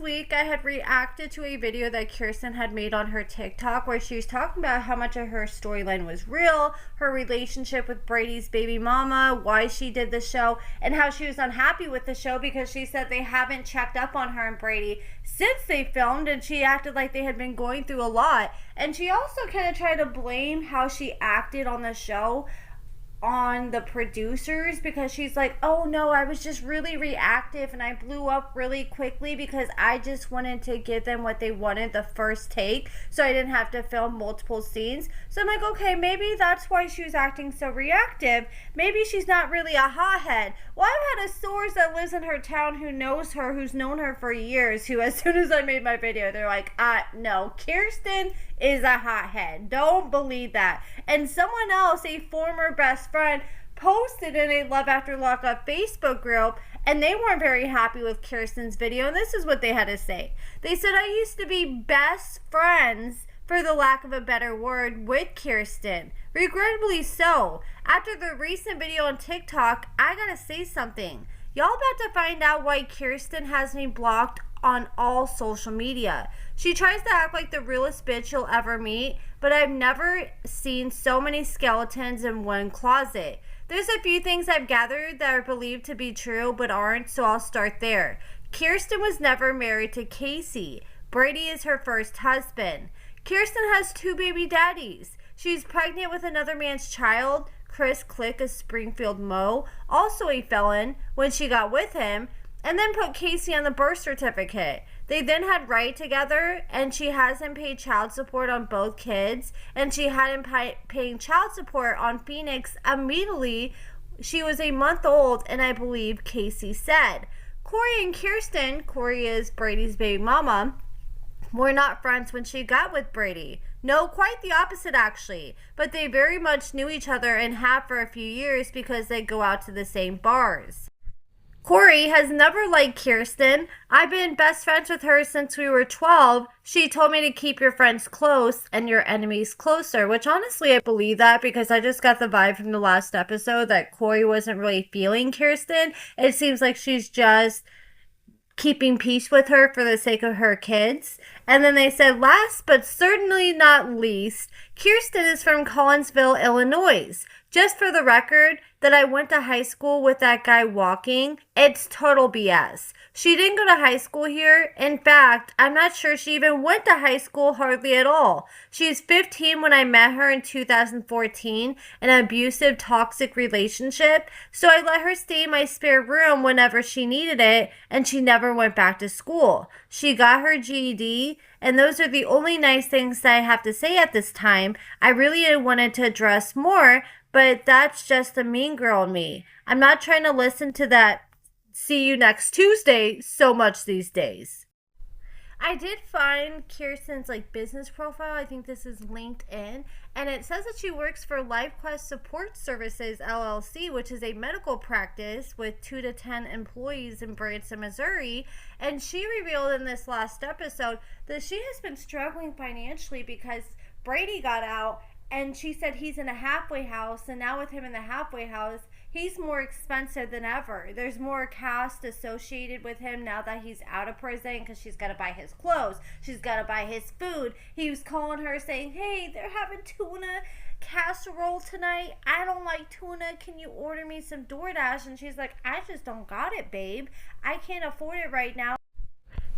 week I had reacted to a video that Keirsten had made on her TikTok where she was talking about how much of her storyline was real, her relationship with Brady's baby mama, why she did the show, and how she was unhappy with the show because she said they haven't checked up on her and Brady since they filmed, and she acted like they had been going through a lot. And she also kind of tried to blame how she acted on the show on the producers, because she's like, oh no, I was just really reactive and I blew up really quickly because I just wanted to give them what they wanted the first take, so I didn't have to film multiple scenes. So I'm like, okay, maybe that's why she was acting so reactive. Maybe she's not really a hothead. Well, I've had a source that lives in her town who knows her, who's known her for years, who as soon as I made my video, they're like, no, Keirsten is a hothead. Don't believe that. And someone else, a former best friend, posted in a Love After Lockup Facebook group, and they weren't very happy with Keirsten's video, and this is what they had to say. They said, I used to be best friends, for the lack of a better word, with Keirsten. Regrettably so. After the recent video on TikTok, I gotta say something. Y'all about to find out why Keirsten has me blocked on all social media. She tries to act like the realest bitch you'll ever meet, but I've never seen so many skeletons in one closet. There's a few things I've gathered that are believed to be true but aren't, so I'll start there. Keirsten was never married to Casey. Brady is her first husband. Keirsten has 2 baby daddies. She's pregnant with another man's child, Chris Click of Springfield Mo, also a felon, when she got with him, and then put Casey on the birth certificate. They then had Wright together, and she has him pay child support on both kids, and she had him paying child support on Phoenix immediately. She was a month old, and I believe Casey said. Corey and Keirsten, Corey is Brady's baby mama, were not friends when she got with Brady. No, quite the opposite actually, but they very much knew each other and have for a few years because they go out to the same bars. Corey has never liked Keirsten. I've been best friends with her since we were 12. She told me to keep your friends close and your enemies closer, which honestly I believe that, because I just got the vibe from the last episode that Corey wasn't really feeling Keirsten. It seems like she's just keeping peace with her for the sake of her kids. And then they said, last but certainly not least, Keirsten is from Collinsville, Illinois. Just for the record, that I went to high school with that guy walking, it's total BS. She didn't go to high school here. In fact, I'm not sure she even went to high school hardly at all. She was 15 when I met her in 2014, an abusive, toxic relationship, so I let her stay in my spare room whenever she needed it, and she never went back to school. She got her GED, and those are the only nice things that I have to say at this time. I really wanted to address more, but that's just the mean girl in me. I'm not trying to listen to that see you next Tuesday so much these days. I did find Keirsten's business profile. I think this is LinkedIn, and it says that she works for LifeQuest Support Services LLC, which is a medical practice with 2 to 10 employees in Branson, Missouri. And she revealed in this last episode that she has been struggling financially because Brady got out, and she said he's in a halfway house, and now with him in the halfway house, he's more expensive than ever. There's more cost associated with him now that he's out of prison, because she's got to buy his clothes. She's got to buy his food. He was calling her saying, hey, they're having tuna casserole tonight. I don't like tuna. Can you order me some DoorDash? And she's like, I just don't got it, babe. I can't afford it right now.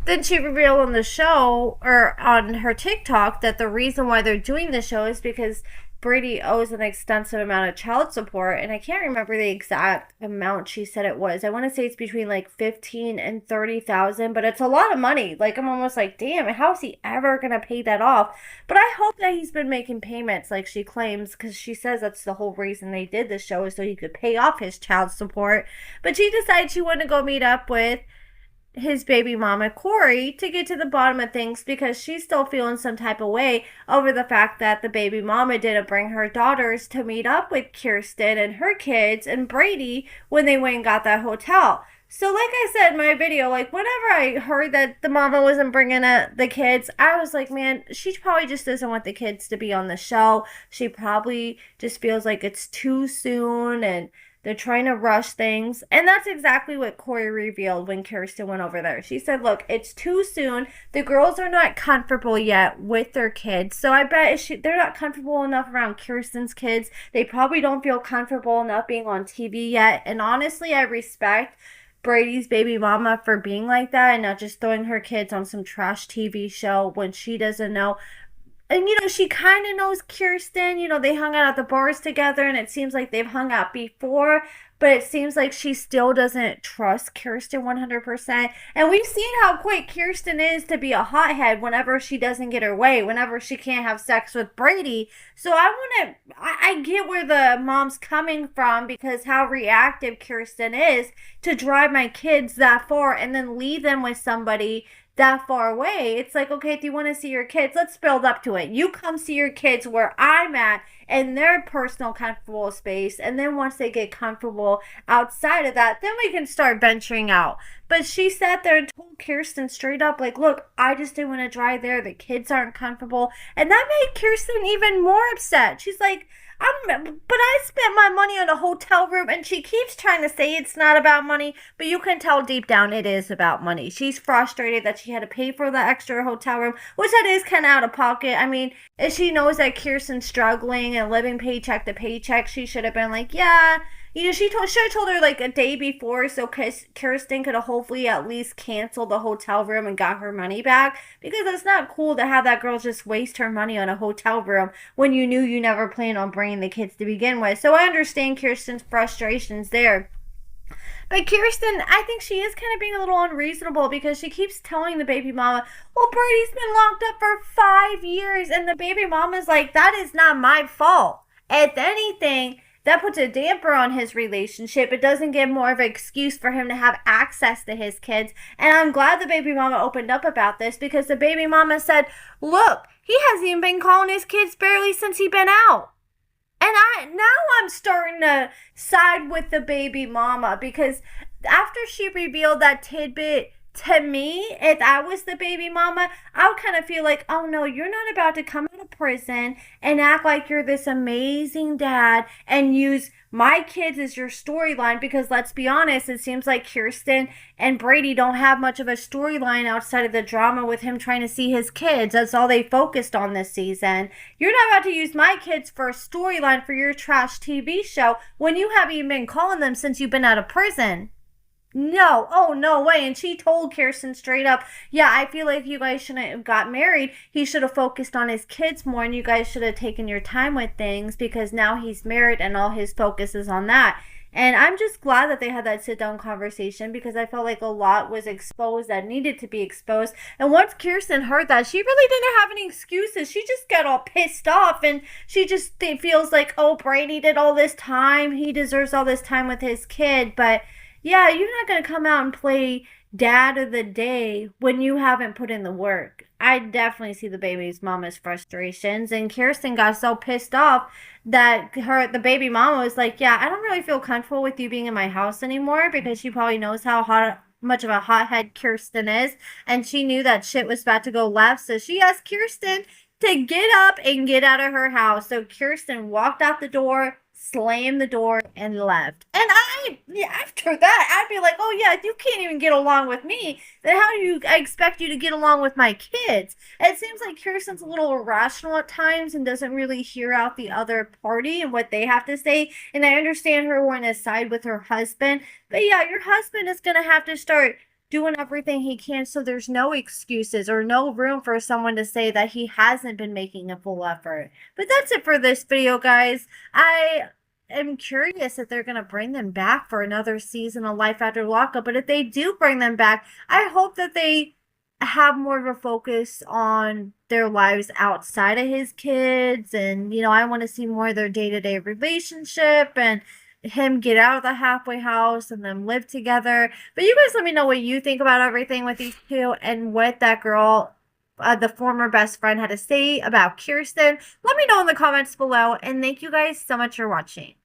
Then she revealed on the show, or on her TikTok, that the reason why they're doing the show is because Brady owes an extensive amount of child support, and I can't remember the exact amount she said it was. I want to say it's between $15,000 and $30,000, but it's a lot of money. I'm almost like, damn, how is he ever gonna pay that off? But I hope that he's been making payments like she claims, because she says that's the whole reason they did the show, is so he could pay off his child support. But she decided she wanted to go meet up with his baby mama Corey to get to the bottom of things, because she's still feeling some type of way over the fact that the baby mama didn't bring her daughters to meet up with Keirsten and her kids and Brady when they went and got that hotel. So like I said in my video, whenever I heard that the mama wasn't bringing the kids, I was like, man, she probably just doesn't want the kids to be on the show. She probably just feels like it's too soon, and They're trying to rush things. And that's exactly what Corey revealed when Keirsten went over there. She said, look, it's too soon. The girls are not comfortable yet with their kids. So I bet they're not comfortable enough around Kirsten's kids. They probably don't feel comfortable enough being on TV yet. And honestly, I respect Brady's baby mama for being like that and not just throwing her kids on some trash TV show when she doesn't know. And, she kind of knows Keirsten. They hung out at the bars together, and it seems like they've hung out before, but it seems like she still doesn't trust Keirsten 100%. And we've seen how quick Keirsten is to be a hothead whenever she doesn't get her way, whenever she can't have sex with Brady. So I get where the mom's coming from, because how reactive Keirsten is to drive my kids that far and then leave them with somebody that far away. It's like, okay, if you want to see your kids, let's build up to it. You come see your kids where I'm at in their personal comfortable space, and then once they get comfortable outside of that, then we can start venturing out. But she sat there and told Keirsten straight up, like, look, I just didn't want to drive there. The kids aren't comfortable. And that made Keirsten even more upset. She's like, but I spent my money on a hotel room, and she keeps trying to say it's not about money, but you can tell deep down it is about money. She's frustrated that she had to pay for the extra hotel room, which that is kind of out of pocket. I mean, if she knows that Kirsten's struggling and living paycheck to paycheck, she should have been like, yeah. She should have told her like a day before, so Keirsten could have hopefully at least canceled the hotel room and got her money back, because it's not cool to have that girl just waste her money on a hotel room when you knew you never planned on bringing the kids to begin with. So I understand Kirsten's frustrations there. But Keirsten, I think she is kind of being a little unreasonable, because she keeps telling the baby mama, well, Brady's been locked up for 5 years, and the baby mama's like, that is not my fault. If anything, that puts a damper on his relationship. It doesn't give more of an excuse for him to have access to his kids. And I'm glad the baby mama opened up about this, because the baby mama said, look, he hasn't even been calling his kids barely since he been out. And now I'm starting to side with the baby mama, because after she revealed that tidbit to me, if I was the baby mama, I would kind of feel like, oh no, you're not about to come out of prison and act like you're this amazing dad and use my kids as your storyline, because let's be honest, it seems like Keirsten and Brady don't have much of a storyline outside of the drama with him trying to see his kids. That's all they focused on this season. You're not about to use my kids for a storyline for your trash TV show when you haven't even been calling them since you've been out of prison. No, oh no way. And she told Keirsten straight up, yeah, I feel like you guys shouldn't have got married. He should have focused on his kids more, and you guys should have taken your time with things, because now he's married and all his focus is on that. And I'm just glad that they had that sit-down conversation, because I felt like a lot was exposed that needed to be exposed. And once Keirsten heard that, she really didn't have any excuses. She just got all pissed off, and she just feels like, oh, Brady did all this time. He deserves all this time with his kid. But yeah, you're not going to come out and play dad of the day when you haven't put in the work. I definitely see the baby's mama's frustrations, and Keirsten got so pissed off that the baby mama was like, yeah, I don't really feel comfortable with you being in my house anymore, because she probably knows how much of a hothead Keirsten is, and she knew that shit was about to go left, so she asked Keirsten to get up and get out of her house. So Keirsten walked out the door, slammed the door, and left. And after that, I'd be like, oh yeah, if you can't even get along with me, then how do I expect you to get along with my kids? It seems like Kirsten's a little irrational at times and doesn't really hear out the other party and what they have to say. And I understand her wanting to side with her husband, but yeah, your husband is going to have to start doing everything he can, so there's no excuses or no room for someone to say that he hasn't been making a full effort. But that's it for this video, guys. I am curious if they're going to bring them back for another season of Life After Lockup. But if they do bring them back, I hope that they have more of a focus on their lives outside of his kids. And, I want to see more of their day-to-day relationship and him get out of the halfway house and them live together. But you guys let me know what you think about everything with these two and what that girl, the former best friend, had to say about Keirsten. Let me know in the comments below, and thank you guys so much for watching.